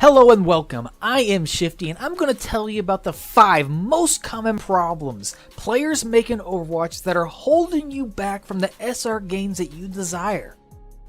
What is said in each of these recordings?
Hello and welcome, I am Shifty and I'm going to tell you about the 5 most common problems players make in Overwatch that are holding you back from the SR gains that you desire.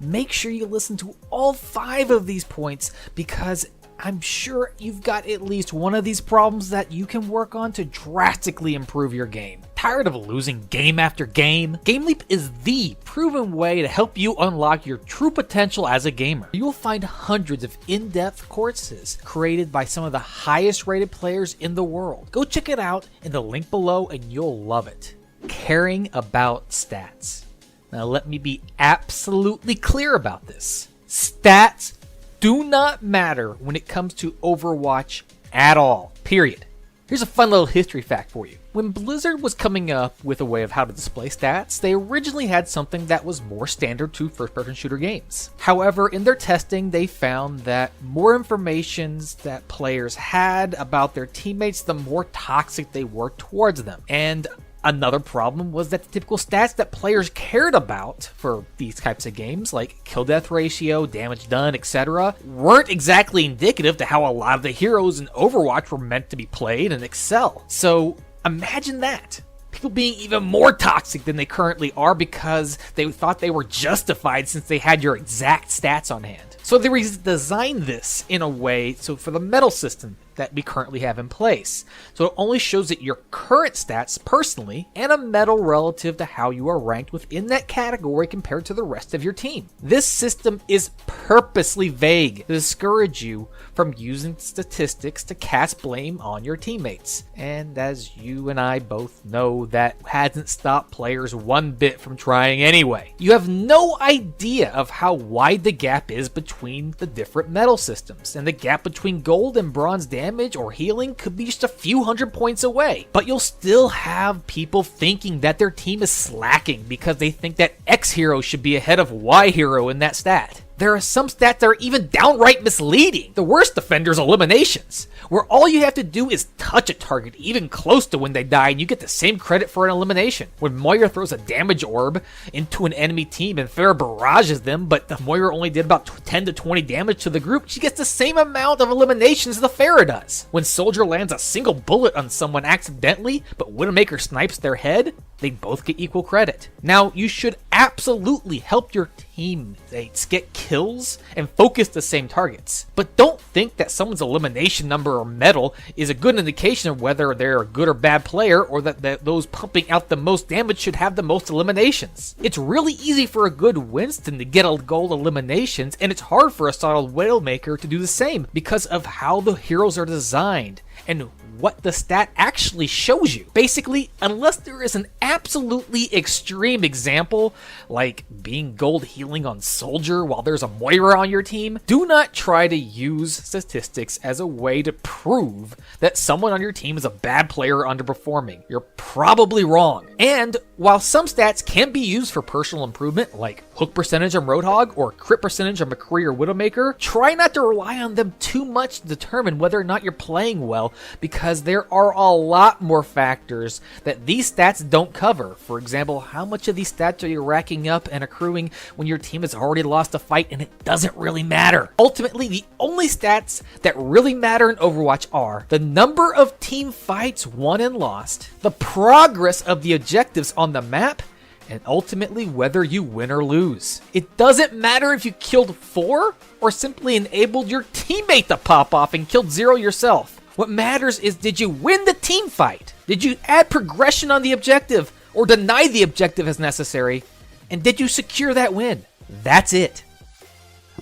Make sure you listen to all 5 of these points because I'm sure you've got at least one of these problems that you can work on to drastically improve your game. Tired of losing game after game? GameLeap is the proven way to help you unlock your true potential as a gamer. You will find hundreds of in-depth courses created by some of the highest rated players in the world. Go check it out in the link below and you'll love it. Caring about stats. Now let me be absolutely clear about this. Stats do not matter when it comes to Overwatch at all, period. Here's a fun little history fact for you. When Blizzard was coming up with a way of how to display stats, they originally had something that was more standard to first-person shooter games. However, in their testing, they found that more information that players had about their teammates, the more toxic they were towards them. And another problem was that the typical stats that players cared about for these types of games, like kill-death ratio, damage done, etc., weren't exactly indicative to how a lot of the heroes in Overwatch were meant to be played and excel. So imagine that. People being even more toxic than they currently are because they thought they were justified since they had your exact stats on hand. So they designed this in a way so for the medal system that we currently have in place. So it only shows that your current stats personally and a medal relative to how you are ranked within that category compared to the rest of your team. This system is purposely vague to discourage you from using statistics to cast blame on your teammates. And as you and I both know, that hasn't stopped players one bit from trying anyway. You have no idea of how wide the gap is between the different medal systems, and the gap between gold and bronze damage or healing could be just a few hundred points away. But you'll still have people thinking that their team is slacking because they think that X hero should be ahead of Y hero in that stat. There are some stats that are even downright misleading. The worst offender's eliminations, where all you have to do is touch a target even close to when they die and you get the same credit for an elimination. When Moira throws a damage orb into an enemy team and Pharah barrages them, but the Moira only did about 10 to 20 damage to the group, she gets the same amount of eliminations the Pharah does. When Soldier lands a single bullet on someone accidentally, but Widowmaker snipes their head, they both get equal credit. Now, you should absolutely help your teammates get kills and focus the same targets. But don't think that someone's elimination number or medal is a good indication of whether they're a good or bad player, or that those pumping out the most damage should have the most eliminations. It's really easy for a good Winston to get a gold eliminations, and it's hard for a solid Widowmaker to do the same because of how the heroes are designed and what the stat actually shows you. Basically, unless there is an absolutely extreme example, like being gold healing on Soldier while there's a Moira on your team, do not try to use statistics as a way to prove that someone on your team is a bad player or underperforming. You're probably wrong. And while some stats can be used for personal improvement, like hook percentage on Roadhog or crit percentage on McCree or Widowmaker, try not to rely on them too much to determine whether or not you're playing well, because there are a lot more factors that these stats don't cover. For example, how much of these stats are you racking up and accruing when your team has already lost a fight and it doesn't really matter? Ultimately, the only stats that really matter in Overwatch are the number of team fights won and lost, the progress of the objectives on the map, and ultimately whether you win or lose. It doesn't matter if you killed 4 or simply enabled your teammate to pop off and killed 0 yourself. What matters is, did you win the team fight? Did you add progression on the objective or deny the objective as necessary? And did you secure that win? That's it.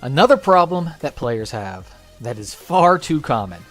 Another problem that players have that is far too common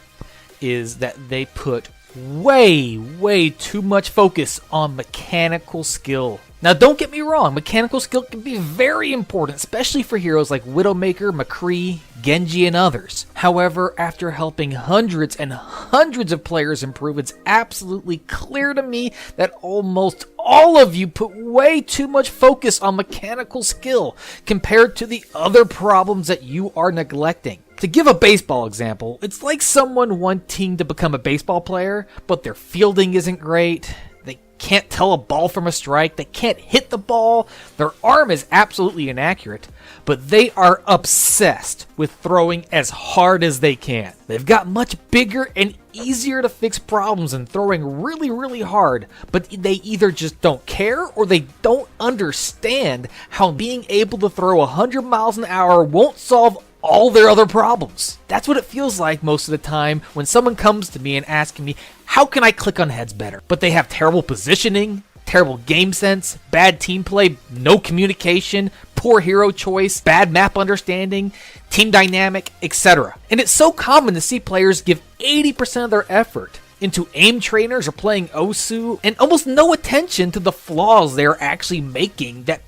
is that they put way too much focus on mechanical skill. Now, don't get me wrong, mechanical skill can be very important, especially for heroes like Widowmaker, McCree, Genji, and others. However, after helping hundreds and hundreds of players improve, it's absolutely clear to me that almost all of you put way too much focus on mechanical skill compared to the other problems that you are neglecting. To give a baseball example, it's like someone wanting to become a baseball player, but their fielding isn't great. They can't tell a ball from a strike, they can't hit the ball, their arm is absolutely inaccurate, but they are obsessed with throwing as hard as they can. They've got much bigger and easier to fix problems than throwing really, really hard, but they either just don't care or they don't understand how being able to throw 100 miles an hour won't solve all their other problems. That's what it feels like most of the time when someone comes to me and asking me, how can I click on heads better? But they have terrible positioning, terrible game sense, bad team play, no communication, poor hero choice, bad map understanding, team dynamic, etc. And it's so common to see players give 80% of their effort into aim trainers or playing Osu and almost no attention to the flaws they are actually making that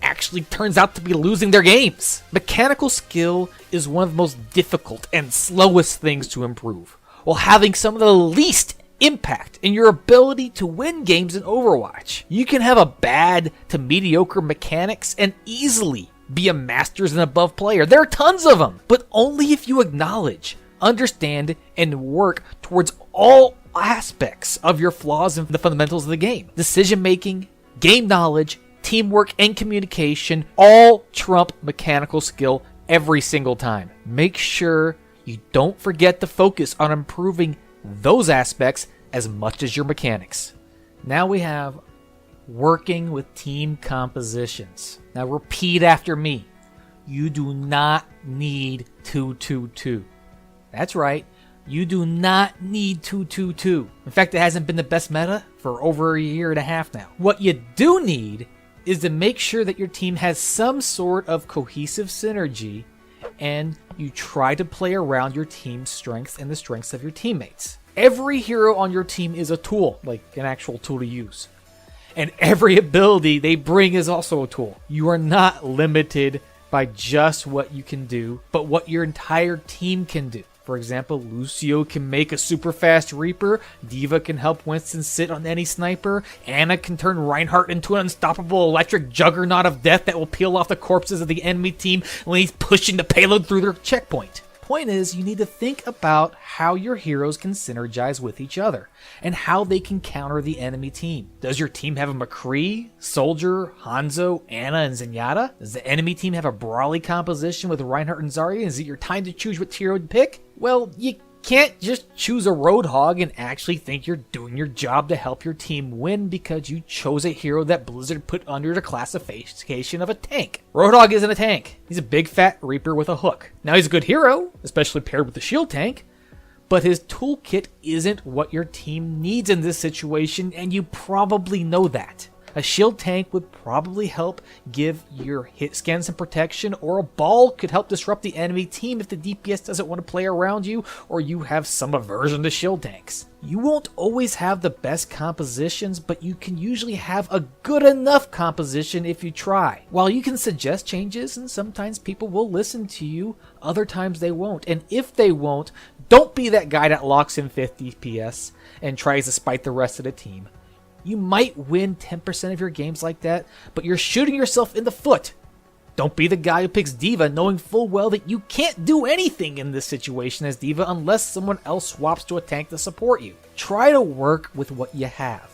actually turns out to be losing their games. Mechanical skill is one of the most difficult and slowest things to improve, while having some of the least impact in your ability to win games in Overwatch. You can have a bad to mediocre mechanics and easily be a masters and above player. There are tons of them, but only if you acknowledge, understand, and work towards all aspects of your flaws and the fundamentals of the game. Decision making, game knowledge, teamwork, and communication all trump mechanical skill every single time. Make sure you don't forget to focus on improving those aspects as much as your mechanics. Now we have working with team compositions. Now repeat after me. You do not need 2-2-2. That's right. You do not need 2-2-2. In fact, it hasn't been the best meta for over a year and a half now. What you do need is to make sure that your team has some sort of cohesive synergy and you try to play around your team's strengths and the strengths of your teammates. Every hero on your team is a tool, like an actual tool to use. And every ability they bring is also a tool. You are not limited by just what you can do, but what your entire team can do. For example, Lucio can make a super fast Reaper, D.Va can help Winston sit on any sniper, Ana can turn Reinhardt into an unstoppable electric juggernaut of death that will peel off the corpses of the enemy team when he's pushing the payload through their checkpoint. Point is, you need to think about how your heroes can synergize with each other, and how they can counter the enemy team. Does your team have a McCree, Soldier, Hanzo, Ana, and Zenyatta? Does the enemy team have a brawly composition with Reinhardt and Zarya? Is it your time to choose what hero to pick? Well, you can't just choose a Roadhog and actually think you're doing your job to help your team win because you chose a hero that Blizzard put under the classification of a tank. Roadhog isn't a tank. He's a big fat Reaper with a hook. Now he's a good hero, especially paired with the shield tank, but his toolkit isn't what your team needs in this situation, and you probably know that. A shield tank would probably help give your hit scan some protection, or a ball could help disrupt the enemy team if the DPS doesn't want to play around you, or you have some aversion to shield tanks. You won't always have the best compositions, but you can usually have a good enough composition if you try. While you can suggest changes, and sometimes people will listen to you, other times they won't. And if they won't, don't be that guy that locks in 50 FPS and tries to spite the rest of the team. You might win 10% of your games like that, but you're shooting yourself in the foot. Don't be the guy who picks D.Va knowing full well that you can't do anything in this situation as D.Va unless someone else swaps to a tank to support you. Try to work with what you have.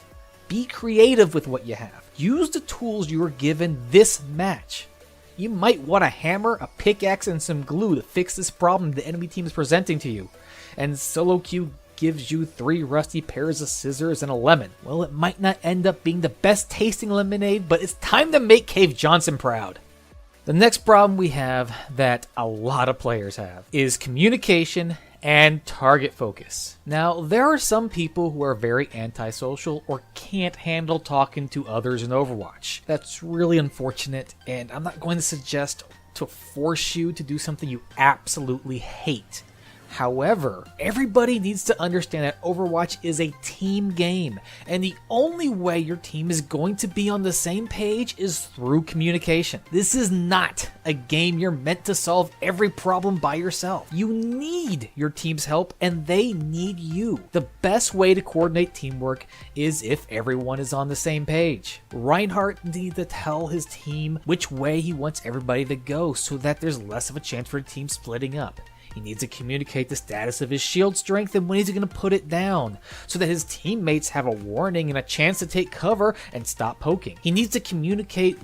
Be creative with what you have. Use the tools you were given this match. You might want a hammer, a pickaxe, and some glue to fix this problem the enemy team is presenting to you. And solo queue gives you 3 rusty pairs of scissors and a lemon. Well, it might not end up being the best tasting lemonade, but it's time to make Cave Johnson proud. The next problem we have that a lot of players have is communication and target focus. Now, there are some people who are very antisocial or can't handle talking to others in Overwatch. That's really unfortunate, and I'm not going to suggest to force you to do something you absolutely hate. However, everybody needs to understand that Overwatch is a team game, and the only way your team is going to be on the same page is through communication. This is not a game you're meant to solve every problem by yourself. You need your team's help, and they need you. The best way to coordinate teamwork is if everyone is on the same page. Reinhardt needs to tell his team which way he wants everybody to go so that there's less of a chance for the team splitting up. He needs to communicate the status of his shield strength and when he's going to put it down, so that his teammates have a warning and a chance to take cover and stop poking. He needs to communicate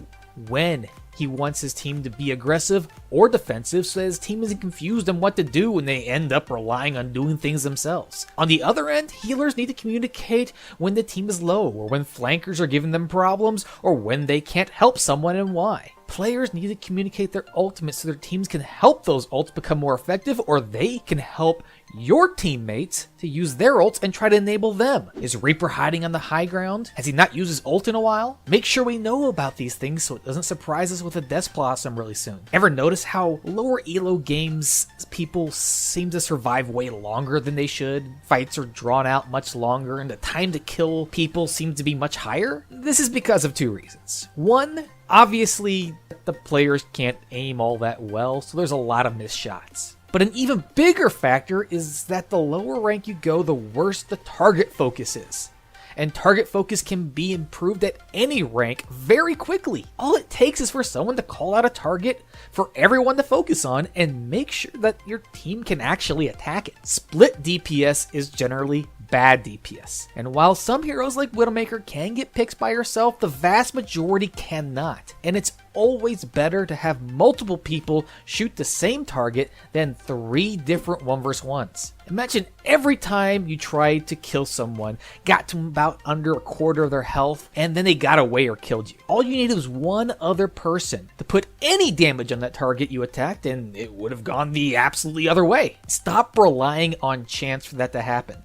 when he wants his team to be aggressive or defensive so that his team isn't confused on what to do when they end up relying on doing things themselves. On the other end, healers need to communicate when the team is low, or when flankers are giving them problems, or when they can't help someone and why. Players need to communicate their ultimates so their teams can help those ults become more effective, or they can help your teammates to use their ults and try to enable them. Is Reaper hiding on the high ground? Has he not used his ult in a while? Make sure we know about these things so it doesn't surprise us with a Death Blossom really soon. Ever notice how lower elo games people seem to survive way longer than they should? Fights are drawn out much longer and the time to kill people seems to be much higher? This is because of two reasons. One, obviously the players can't aim all that well, so there's a lot of missed shots. But an even bigger factor is that the lower rank you go, the worse the target focus is. And target focus can be improved at any rank very quickly. All it takes is for someone to call out a target for everyone to focus on and make sure that your team can actually attack it. Split DPS is generally bad DPS. And while some heroes like Widowmaker can get picks by herself, the vast majority cannot. And it's always better to have multiple people shoot the same target than 3 different 1v1s. Imagine every time you tried to kill someone, got to about under a quarter of their health, and then they got away or killed you. All you needed was one other person to put any damage on that target you attacked, and it would have gone the absolutely other way. Stop relying on chance for that to happen.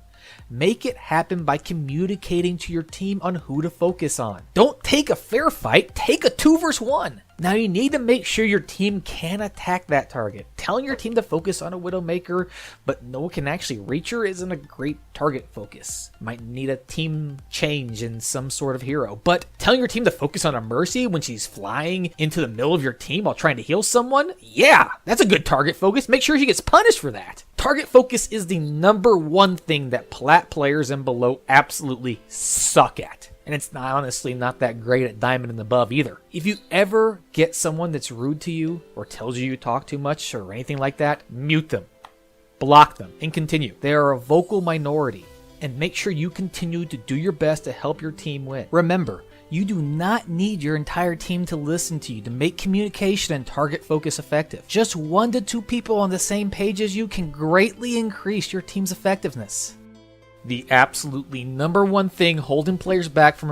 Make it happen by communicating to your team on who to focus on. Don't take a fair fight, take a 2 vs 1. Now you need to make sure your team can attack that target. Telling your team to focus on a Widowmaker, but no one can actually reach her isn't a great target focus. Might need a team change in some sort of hero. But telling your team to focus on a Mercy when she's flying into the middle of your team while trying to heal someone? Yeah, that's a good target focus. Make sure she gets punished for that. Target focus is the #1 thing that Plat players and below absolutely suck at. And it's honestly not that great at Diamond and above either. If you ever get someone that's rude to you, or tells you talk too much, or anything like that, mute them, block them, and continue. They are a vocal minority, and make sure you continue to do your best to help your team win. Remember, you do not need your entire team to listen to you to make communication and target focus effective. Just 1 to 2 people on the same page as you can greatly increase your team's effectiveness. The absolutely #1 thing holding players back from